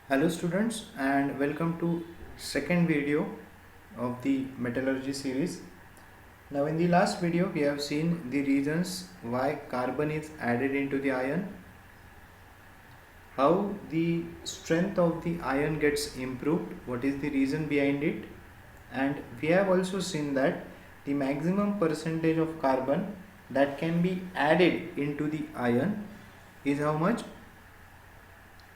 Hello students and welcome to second video of the metallurgy series. Now in the last video we have seen the reasons why carbon is added into the iron, how the strength of the iron gets improved, what is the reason behind it, and we have also seen that the maximum percentage of carbon that can be added into the iron is how much?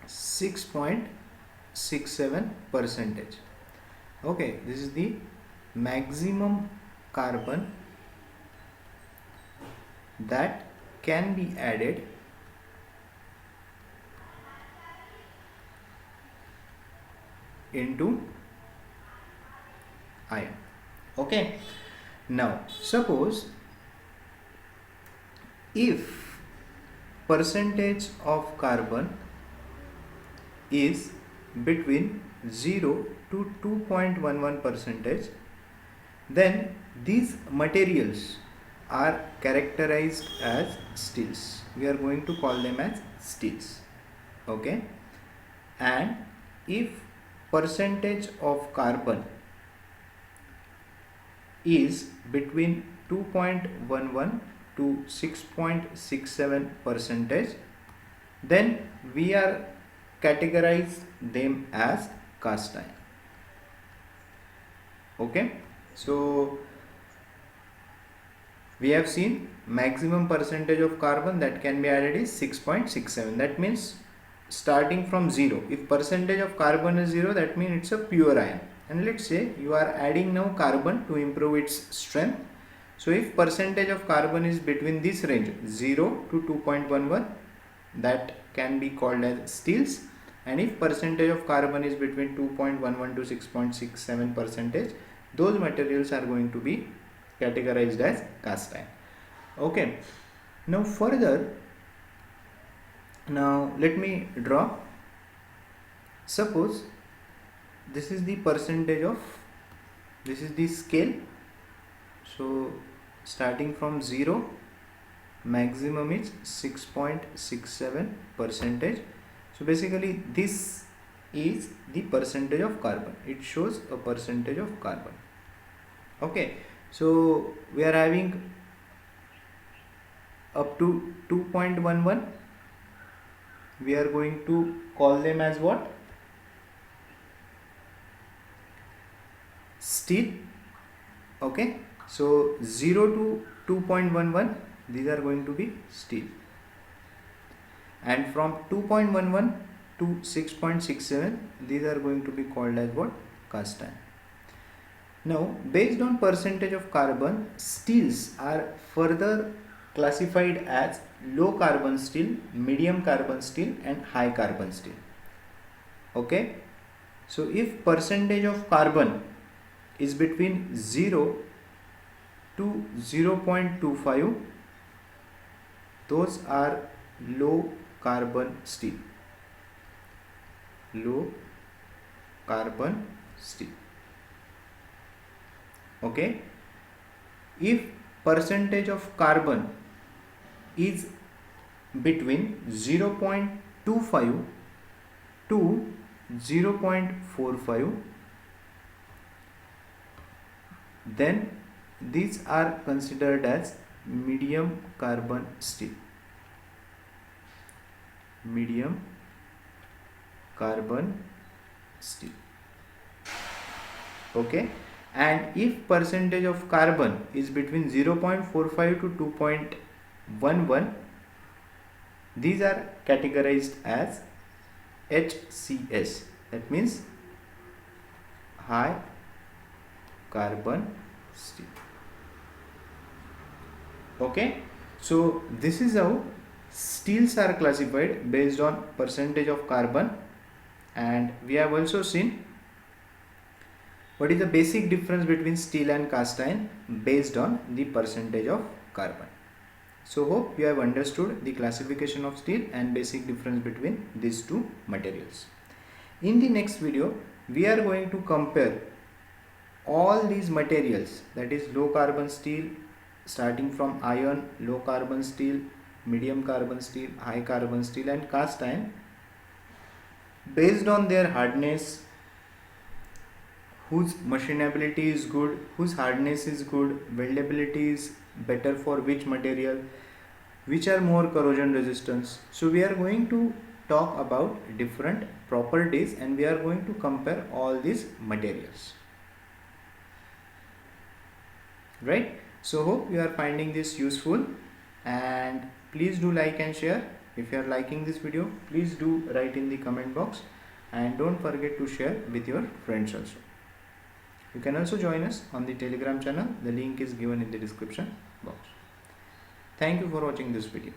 6.67 percentage. Okay, this is the maximum carbon that can be added into iron. Okay, now suppose if percentage of carbon is between 0 to 2.11 percentage, then these materials are characterized as steels. We are going to call them as steels. Okay, and if percentage of carbon is between 2.11 to 6.67 percentage, then we are categorize them as cast iron. Okay, so we have seen maximum percentage of carbon that can be added is 6.67. That means starting from 0, if percentage of carbon is 0, that means it's a pure iron. And let's say you are adding now carbon to improve its strength. So if percentage of carbon is between this range 0 to 2.11, that can be called as steels. And if percentage of carbon is between 2.11 to 6.67 percentage, those materials are going to be categorized as cast iron. Okay, now further, now let me draw. Suppose this is the percentage of, this is the scale. So starting from 0, maximum is 6.67 percentage. So basically this is the percentage of carbon. It shows a percentage of carbon. Okay, so we are having up to 2.11. We are going to call them as what? Steel. Okay, so 0 to 2.11, these are going to be steel. And from 2.11 to 6.67, these are going to be called as what? Cast iron. Now, based on percentage of carbon, steels are further classified as low carbon steel, medium carbon steel and high carbon steel. Okay, so if percentage of carbon is between 0 to 0.25, those are low carbon steel. Low carbon steel. Okay, if percentage of carbon is between 0.25 to 0.45, then these are considered as medium carbon steel. Medium carbon steel. Okay, and if percentage of carbon is between 0.45 to 2.11, these are categorized as HCS. That means high carbon steel. Okay, so this is how steels are classified based on percentage of carbon, and we have also seen what is the basic difference between steel and cast iron based on the percentage of carbon. So hope you have understood the classification of steel and basic difference between these two materials. In the next video, we are going to compare all these materials, that is low carbon steel, starting from iron, low carbon steel, medium carbon steel, high carbon steel and cast iron, based on their hardness, whose machinability is good, whose hardness is good, weldability is better for which material, which are more corrosion resistance. So we are going to talk about different properties and we are going to compare all these materials, right? So hope you are finding this useful, and please do like and share. If you are liking this video, please do write in the comment box, and don't forget to share with your friends also. You can also join us on the Telegram channel. The link is given in the description box. Thank you for watching this video.